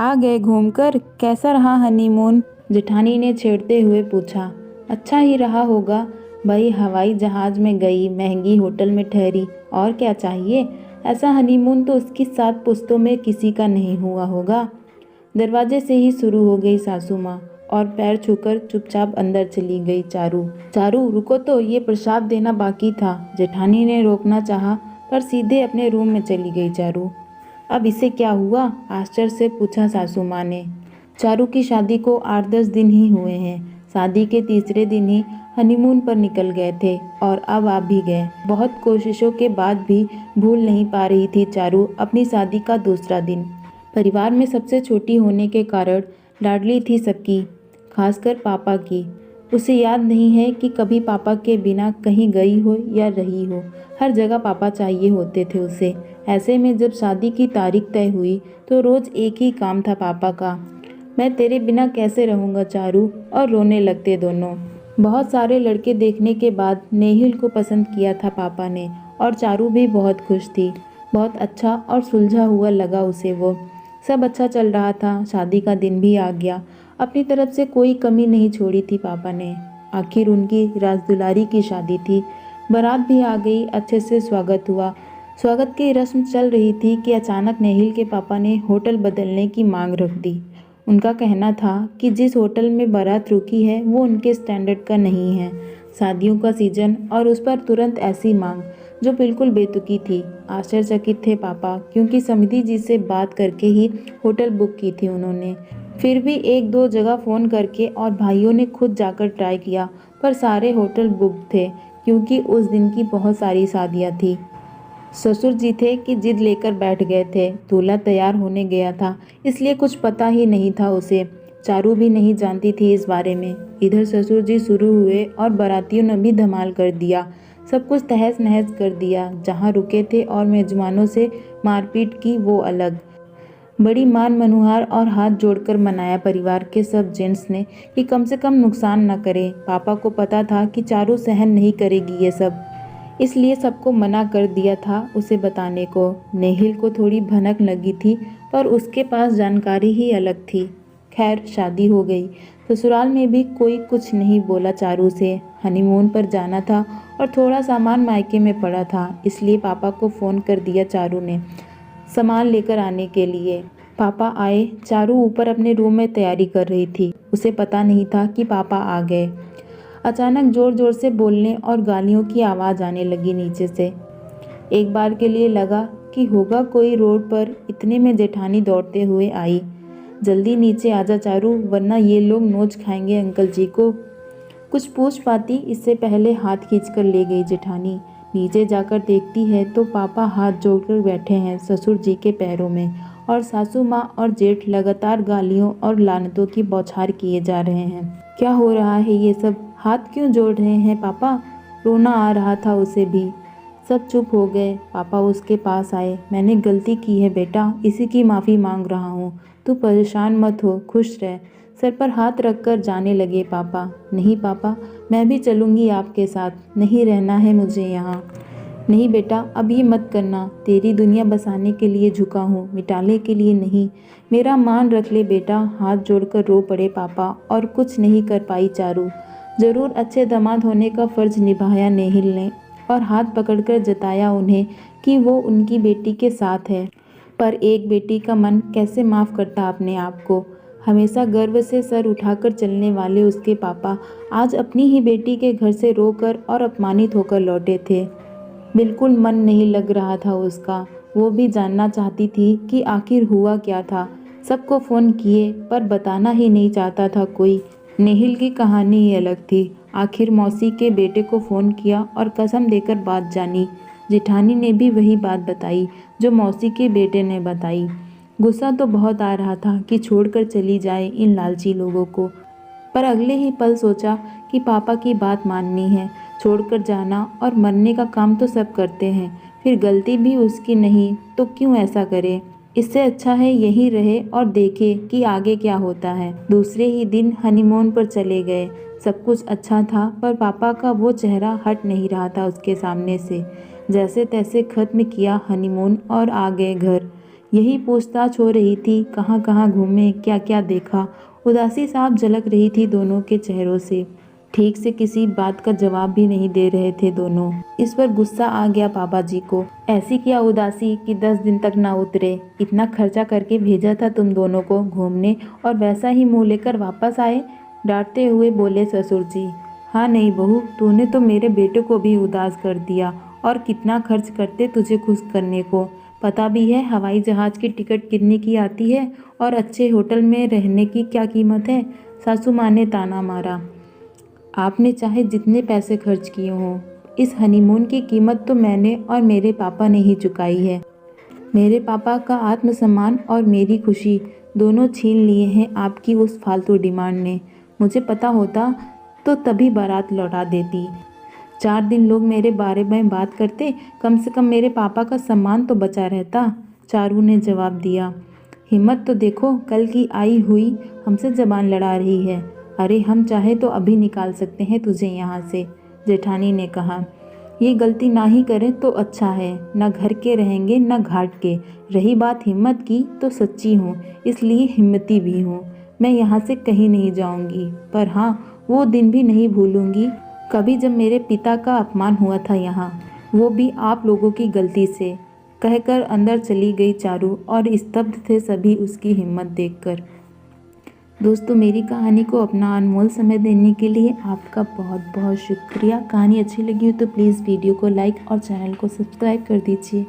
आ गए घूमकर, कैसा रहा हनीमून? जेठानी ने छेड़ते हुए पूछा। अच्छा ही रहा होगा भाई, हवाई जहाज में गई, महंगी होटल में ठहरी, और क्या चाहिए। ऐसा हनीमून तो उसकी 7 पुश्तों में किसी का नहीं हुआ होगा। दरवाजे से ही शुरू हो गई सासू माँ और पैर छूकर चुपचाप अंदर चली गई चारू। चारू रुको तो, ये प्रसाद देना बाकी था। जेठानी ने रोकना चाहा पर सीधे अपने रूम में चली गई चारू। अब इसे क्या हुआ? आश्चर्य से पूछा सासू माँ ने। चारू की शादी को 8-10 दिन ही हुए हैं। शादी के तीसरे दिन ही हनीमून पर निकल गए थे और अब आ भी गए। बहुत कोशिशों के बाद भी भूल नहीं पा रही थी चारू अपनी शादी का दूसरा दिन। परिवार में सबसे छोटी होने के कारण लाडली थी सबकी, खासकर पापा की। उसे याद नहीं है कि कभी पापा के बिना कहीं गई हो या रही हो। हर जगह पापा चाहिए होते थे उसे। ऐसे में जब शादी की तारीख तय हुई तो रोज़ एक ही काम था पापा का, मैं तेरे बिना कैसे रहूँगा चारू, और रोने लगते दोनों। बहुत सारे लड़के देखने के बाद नेहिल को पसंद किया था पापा ने, और चारू भी बहुत खुश थी। बहुत अच्छा और सुलझा हुआ लगा उसे वो। सब अच्छा चल रहा था। शादी का दिन भी आ गया। अपनी तरफ से कोई कमी नहीं छोड़ी थी पापा ने। आखिर उनकी राजदुलारी की शादी थी। बारात भी आ गई, अच्छे से स्वागत हुआ। स्वागत की रस्म चल रही थी कि अचानक नेहिल के पापा ने होटल बदलने की मांग रख दी। उनका कहना था कि जिस होटल में बारात रुकी है वो उनके स्टैंडर्ड का नहीं है। शादियों का सीजन और उस पर तुरंत ऐसी मांग, जो बिल्कुल बेतुकी थी। आश्चर्यचकित थे पापा, क्योंकि समिति जी से बात करके ही होटल बुक की थी उन्होंने। फिर भी 1-2 जगह फ़ोन करके और भाइयों ने खुद जाकर ट्राई किया, पर सारे होटल बुक थे, क्योंकि उस दिन की बहुत सारी शादियाँ थी। ससुर जी थे कि जिद लेकर बैठ गए थे। दूल्हा तैयार होने गया था, इसलिए कुछ पता ही नहीं था उसे। चारू भी नहीं जानती थी इस बारे में। इधर ससुर जी शुरू हुए और बारातियों ने भी धमाल कर दिया। सब कुछ तहस नहस कर दिया। जहाँ रुके थे और मेजबानों से मारपीट की वो अलग। बड़ी मान मनुहार और हाथ जोड़कर मनाया परिवार के सब जेंट्स ने कि कम से कम नुकसान न करे। पापा को पता था कि चारू सहन नहीं करेगी ये सब, इसलिए सबको मना कर दिया था उसे बताने को। नेहिल को थोड़ी भनक लगी थी, पर उसके पास जानकारी ही अलग थी। खैर, शादी हो गई। ससुराल में भी कोई कुछ नहीं बोला चारू से। हनीमून पर जाना था और थोड़ा सामान मायके में पड़ा था, इसलिए पापा को फ़ोन कर दिया चारू ने सामान लेकर आने के लिए। पापा आए। चारू ऊपर अपने रूम में तैयारी कर रही थी। उसे पता नहीं था कि पापा आ गए। अचानक जोर जोर से बोलने और गालियों की आवाज़ आने लगी नीचे से। एक बार के लिए लगा कि होगा कोई रोड पर। इतने में जेठानी दौड़ते हुए आई। जल्दी नीचे आजा चारू, वरना ये लोग नोच खाएंगे अंकल जी को। कुछ पूछ पाती इससे पहले हाथ खींचकर ले गई जेठानी। नीचे जाकर देखती है तो पापा हाथ जोड़कर बैठे हैं ससुर जी के पैरों में, और सासू माँ और जेठ लगातार गालियों और लानतों की बौछार किए जा रहे हैं। क्या हो रहा है ये सब? हाथ क्यों जोड़ रहे हैं पापा? रोना आ रहा था उसे भी। सब चुप हो गए। पापा उसके पास आए। मैंने गलती की है बेटा, इसी की माफ़ी मांग रहा हूँ। तू परेशान मत हो, खुश रह। सर पर हाथ रखकर जाने लगे पापा। नहीं पापा, मैं भी चलूँगी आपके साथ। नहीं रहना है मुझे यहाँ। नहीं बेटा, अब ये मत करना। तेरी दुनिया बसाने के लिए झुका हूँ, मिटाने के लिए नहीं। मेरा मान रख ले बेटा। हाथ जोड़कर रो पड़े पापा, और कुछ नहीं कर पाई चारू। ज़रूर अच्छे दामाद होने का फ़र्ज निभाया नेहिल ने, और हाथ पकड़कर जताया उन्हें कि वो उनकी बेटी के साथ है। पर एक बेटी का मन कैसे माफ़ करता अपने आप को। हमेशा गर्व से सर उठाकर चलने वाले उसके पापा आज अपनी ही बेटी के घर से रोकर और अपमानित होकर लौटे थे। बिल्कुल मन नहीं लग रहा था उसका। वो भी जानना चाहती थी कि आखिर हुआ क्या था। सबको फ़ोन किए, पर बताना ही नहीं चाहता था कोई। नेहिल की कहानी ही अलग थी। आखिर मौसी के बेटे को फ़ोन किया और कसम देकर बात जानी। जेठानी ने भी वही बात बताई जो मौसी के बेटे ने बताई। गुस्सा तो बहुत आ रहा था कि छोड़कर चली जाए इन लालची लोगों को, पर अगले ही पल सोचा कि पापा की बात माननी है। छोड़कर जाना और मरने का काम तो सब करते हैं, फिर गलती भी उसकी नहीं तो क्यों ऐसा करे। इससे अच्छा है यहीं रहे और देखे कि आगे क्या होता है। दूसरे ही दिन हनीमून पर चले गए। सब कुछ अच्छा था, पर पापा का वो चेहरा हट नहीं रहा था उसके सामने से। जैसे तैसे ख़त्म किया हनीमून और आ गए घर। यही पूछताछ हो रही थी, कहाँ कहाँ घूमे, क्या क्या देखा। उदासी साफ झलक रही थी दोनों के चेहरों से। ठीक से किसी बात का जवाब भी नहीं दे रहे थे दोनों। इस पर गुस्सा आ गया पापा जी को। ऐसी क्या उदासी कि 10 दिन तक ना उतरे। इतना खर्चा करके भेजा था तुम दोनों को घूमने और वैसा ही मुंह लेकर वापस आए। डांटते हुए बोले ससुर जी। हाँ नहीं बहू, तूने तो मेरे बेटे को भी उदास कर दिया। और कितना खर्च करते तुझे खुश करने को। पता भी है हवाई जहाज की टिकट कितने की आती है और अच्छे होटल में रहने की क्या कीमत है। सासू माँ ने ताना मारा। आपने चाहे जितने पैसे खर्च किए हों, इस हनीमून की कीमत तो मैंने और मेरे पापा ने ही चुकाई है। मेरे पापा का आत्मसम्मान और मेरी खुशी दोनों छीन लिए हैं आपकी उस फालतू डिमांड ने। मुझे पता होता तो तभी बारात लौटा देती। 4 दिन लोग मेरे बारे में बात करते, कम से कम मेरे पापा का सम्मान तो बचा रहता। चारू ने जवाब दिया। हिम्मत तो देखो, कल की आई हुई हमसे जबान लड़ा रही है। अरे हम चाहे तो अभी निकाल सकते हैं तुझे यहाँ से, जेठानी ने कहा। ये गलती ना ही करें तो अच्छा है, न घर के रहेंगे न घाट के। रही बात हिम्मत की तो सच्ची हूँ, इसलिए हिम्मती भी हूँ। मैं यहाँ से कहीं नहीं जाऊँगी, पर हाँ वो दिन भी नहीं भूलूँगी कभी जब मेरे पिता का अपमान हुआ था यहाँ, वो भी आप लोगों की गलती से, कहकर अंदर चली गई चारू। और स्तब्ध थे सभी उसकी हिम्मत देखकर। दोस्तों, मेरी कहानी को अपना अनमोल समय देने के लिए आपका बहुत बहुत शुक्रिया। कहानी अच्छी लगी हो तो प्लीज़ वीडियो को लाइक और चैनल को सब्सक्राइब कर दीजिए।